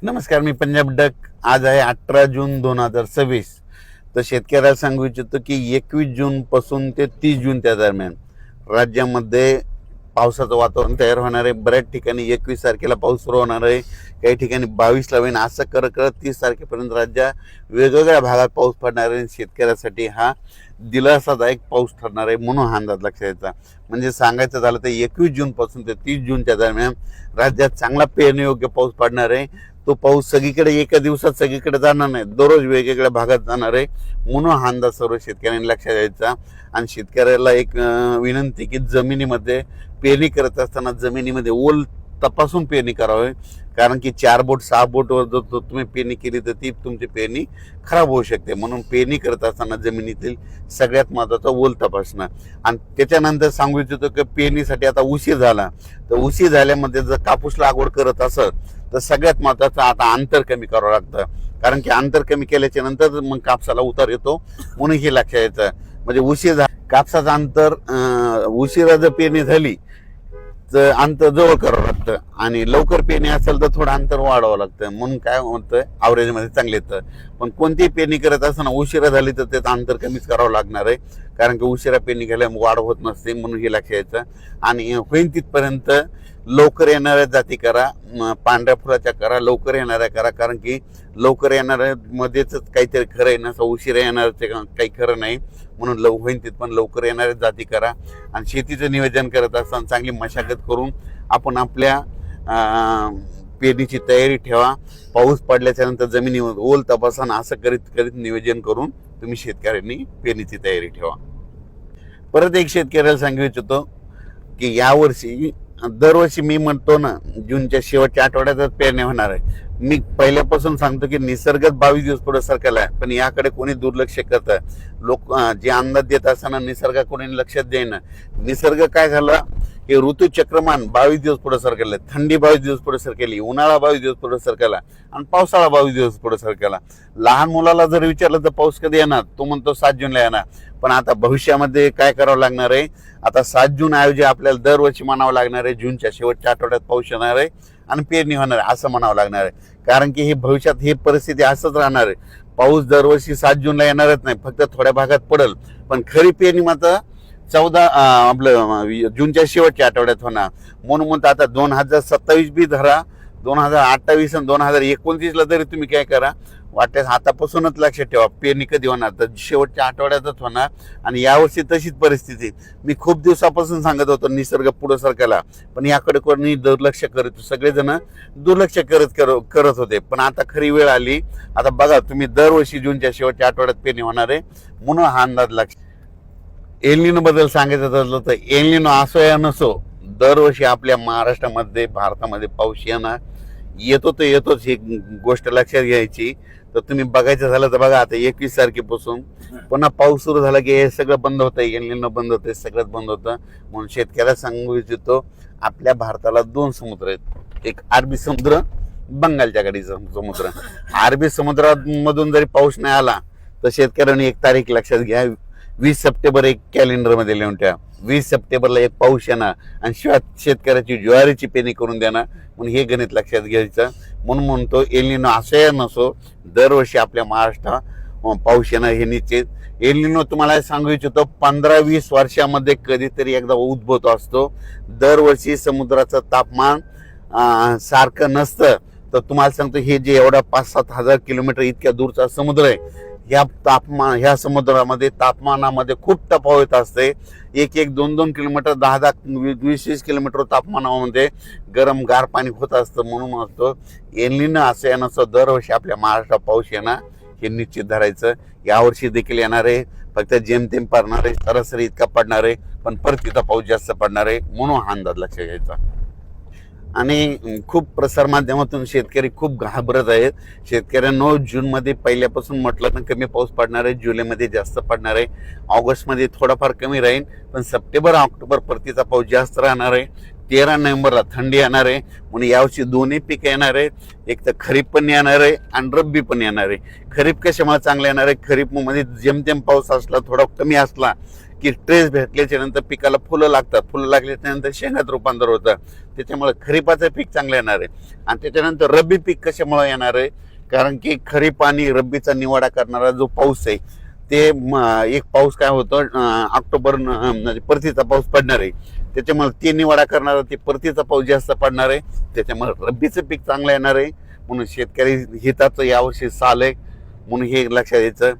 नमस्कार, मी पंजाब डक. आज आहे 18 जून 2026. तर शेतकऱ्याला सांगू इच्छितो की 21 जून पासून ते 30 जून त्या दरम्यान राज्यामध्ये पावसाचं वातावरण तयार होणार आहे. बऱ्याच ठिकाणी 21 तारखेला पाऊस सुरू होणार आहे, काही ठिकाणी 22ला होईल. असं करत करत 30 तारखेपर्यंत राज्यात वेगवेगळ्या भागात पाऊस पडणार आहे. शेतकऱ्यासाठी हा दिलासादायक पाऊस ठरणार आहे, म्हणून हा अंदाज लक्षात यायचा. म्हणजे सांगायचं झालं तर 21 जून पासून ते 30 जूनच्या दरम्यान राज्यात चांगला पेरणीयोग्य पाऊस पडणार आहे. तो पाऊस सगळीकडे एका दिवसात सगळीकडे जाणार नाही, दररोज वेगवेगळ्या भागात जाणार आहे, म्हणून हा अंदाज सर्व शेतकऱ्यांनी लक्षात द्यायचा. आणि शेतकऱ्याला एक विनंती की जमिनीमध्ये पेरणी करत असताना जमिनीमध्ये ओल तपासून पेरणी करावी. कारण की 4 बोट 6 बोटवर जर तुम्ही पेरणी केली तर ती तुमची पेरणी खराब होऊ शकते. म्हणून पेरणी करत असताना जमिनीतील सगळ्यात महत्त्वाचा ओल तपासणं. आणि त्याच्यानंतर सांगू इच्छितो की पेरणीसाठी आता उशीर झाला, तर उशीर झाल्यामध्ये जर कापूस लागवड करत असत तर सगळ्यात महत्त्वाचं आता अंतर कमी करावं लागतं. कारण की अंतर कमी केल्याच्या नंतर मग कापसाला उतार येतो, म्हणून हे लक्षात यायचं. म्हणजे उशीर झाला कापसाचं अंतर उशिरा जर पेरणी झाली तर अंतर जवळ करावं लागतं, आणि लवकर पेरणी असेल तर थोडं अंतर वाढवावं लागतं. म्हणून काय होतं, ॲव्हरेजमध्ये चांगले येतं. पण कोणतीही पेरणी करत असताना उशिरा झाली तर त्याचं अंतर कमीच करावं लागणार आहे. कारण की उशिरा पेरणी केल्यामुळे वाढ होत नसते, म्हणून हे लक्षात यायचं. आणि होईल तिथपर्यंत लवकर येणाऱ्या जाती करा, पांढऱ्या फुलाच्या करा, लवकर येणाऱ्या करा. कारण की लवकर येणाऱ्या मध्येच काहीतरी खरं आहे, नसं उशिरा येणाऱ्याचे काही खरं नाही. म्हणून होईल तिथपर्यंत लवकर येणाऱ्या जाती करा. आणि शेतीचं नियोजन करत असताना चांगली मशागत करून आपण आपल्या पेरणीची तयारी ठेवा. पाऊस पडल्याच्या नंतर जमिनीवर ओल तपासा, असं करीत करीत नियोजन करून तुम्ही शेतकऱ्यांनी पेरणीची तयारी ठेवा. परत एक शेतकऱ्याला सांगू इच्छितो की यावर्षी दरवर्षी मी म्हणतो ना, जूनच्या शेवटच्या आठवड्यातच पेरणी होणार आहे. मी पहिल्यापासून सांगतो की निसर्गच 22 दिवस पुढे सरकला आहे, पण याकडे कोणी दुर्लक्ष करतं. लोक जे अंदाज देत असताना निसर्ग कोणी लक्षात देईना. निसर्ग काय झाला की ऋतुचक्रमान 22 दिवस पुढे सरकले, थंडी 22 दिवस पुढे सरकेली, उन्हाळा 22 दिवस पुढे सरकला, आणि पावसाळा 22 दिवस पुढे सरकला. लहान मुलाला जर विचारलं तर पाऊस कधी येणार, तो म्हणतो 7 जूनला येणार. पण आता भविष्यामध्ये काय करावं लागणार आहे, आता 7 जून ऐवजी आपल्याला दरवर्षी म्हणावं लागणार आहे जूनच्या शेवटच्या आठवड्यात पाऊस येणार आहे आणि पेरणी होणार आहे, असं म्हणावं लागणार आहे. कारण की हे भविष्यात ही परिस्थिती असंच राहणार आहे. पाऊस दरवर्षी 7 जूनला येणारच नाही, फक्त थोड्या भागात पडेल. पण खरी पेरणी मात्र 14 आपलं जूनच्या शेवटच्या आठवड्यात होणार. म्हणून आता 2027 बी धरा, 2028 आणि 2029ला तरी तुम्ही काय करा, वाटल्यास आतापासूनच लक्षात ठेवा पेरणी कधी होणार, तर शेवटच्या आठवड्यातच होणार. आणि यावर्षी तशीच परिस्थिती. मी खूप दिवसापासून सांगत होतो निसर्ग पुढं सरकायला, पण याकडे कोणी दुर्लक्ष करत, सगळेजण दुर्लक्ष करत होते. पण आता खरी वेळ आली. आता बघा तुम्ही, दरवर्षी जूनच्या शेवटच्या आठवड्यात पेरणी होणार आहे, म्हणून हा अंदाज लक्ष. एल बद्दल सांगायचं झालं तर एल असो या नसो, दरवर्षी आपल्या महाराष्ट्रामध्ये भारतामध्ये पाऊस येतो तर येतोच, ही गोष्ट लक्षात घ्यायची. तर तुम्ही बघायचं झालं तर बघा, आता 21 तारखेपासून पुन्हा पाऊस सुरू झाला की हे सगळं बंद होतं, एल बंद होतं, सगळंच बंद होतं. म्हणून शेतकऱ्याला सांगू इच्छितो, आपल्या भारताला 2 समुद्र आहेत, एक अरबी समुद्र, बंगालच्या खाडीचा समुद्र. अरबी समुद्रामधून जरी पाऊस नाही आला तर शेतकऱ्यांनी एक तारीख लक्षात घ्या, 20 सप्टेंबर एक कॅलेंडरमध्ये लिहून ठेवा. 20 सप्टेंबरला एक पाऊस येणार आणि शिवाय शेतकऱ्याची ज्वारीची पेरणी करून देणार. म्हणून हे गणित लक्षात घ्यायचं. म्हणून म्हणतो एल असं नसो, दरवर्षी आपल्या महाराष्ट्रात पाऊस येणार हे निश्चित. एल तुम्हाला सांगू इच्छितो 15-20 वर्षामध्ये कधीतरी एकदा उद्भवत असतो. दरवर्षी समुद्राचं तापमान सारखं नसतं. तर तुम्हाला सांगतो, हे जे एवढा 5-7 हजार किलोमीटर इतक्या दूरचा समुद्र आहे, ह्या समुद्रामध्ये तापमानामध्ये खूप तफावत असते. 1-1, 2-2 किलोमीटर, 10-10, 20-20 किलोमीटर तापमानामध्ये गरम गार पाणी होत असतं. म्हणून म्हणतो एल असं येण्याचं दरवर्षी आपल्या महाराष्ट्रात पाऊस येणार हे निश्चित धरायचं. यावर्षी देखील येणार आहे, फक्त जेमतेम पडणार आहे, सरासरी इतका पडणार आहे, पण परत इथं पाऊस जास्त पडणार आहे, म्हणून हा अंदाज लक्षात घ्यायचा. आणि खूप प्रसारमाध्यमातून शेतकरी खूप घाबरत आहेत. शेतकऱ्यांनो, जूनमध्ये पहिल्यापासून म्हटलं तर कमी पाऊस पडणार आहे, जुलैमध्ये जास्त पडणार आहे, ऑगस्टमध्ये थोडाफार कमी राहील, पण सप्टेंबर ऑक्टोबर परतीचा पाऊस जास्त राहणार आहे. 13 नोव्हेंबरला थंडी येणार आहे. म्हणून यावर्षी दोन्ही पिकं येणार आहे, एक तर खरीप पण येणार आहे आणि रब्बी पण येणार आहे. खरीप कशामुळे चांगलं येणार आहे, खरीपमध्ये जेमतेम पाऊस असला, थोडा कमी असला की ट्रेस भेटल्याच्या नंतर पिकाला फुलं लागतात, फुलं लागल्याच्या नंतर शेंगात रूपांतर होतं. त्याच्यामुळे खरीपाचं पीक चांगलं येणार आहे. आणि त्याच्यानंतर रब्बी पीक कशामुळे येणार आहे, कारण की खरीप आणि रब्बीचा निवाडा करणारा जो पाऊस आहे ते एक पाऊस काय होतं ऑक्टोबर म्हणजे परतीचा पाऊस पडणार आहे, त्याच्यामुळे ते निवाडा करणारा ते परतीचा पाऊस जास्त पडणार आहे, त्याच्यामुळे रब्बीचं पीक चांगलं येणार आहे. म्हणून शेतकरी हिताचं यावर्षी साल आहे, म्हणून हे लक्षात यायचं.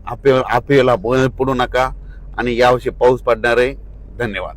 अफवेला पडू नका आणि यावर्षी पाऊस पडणार आहे. धन्यवाद.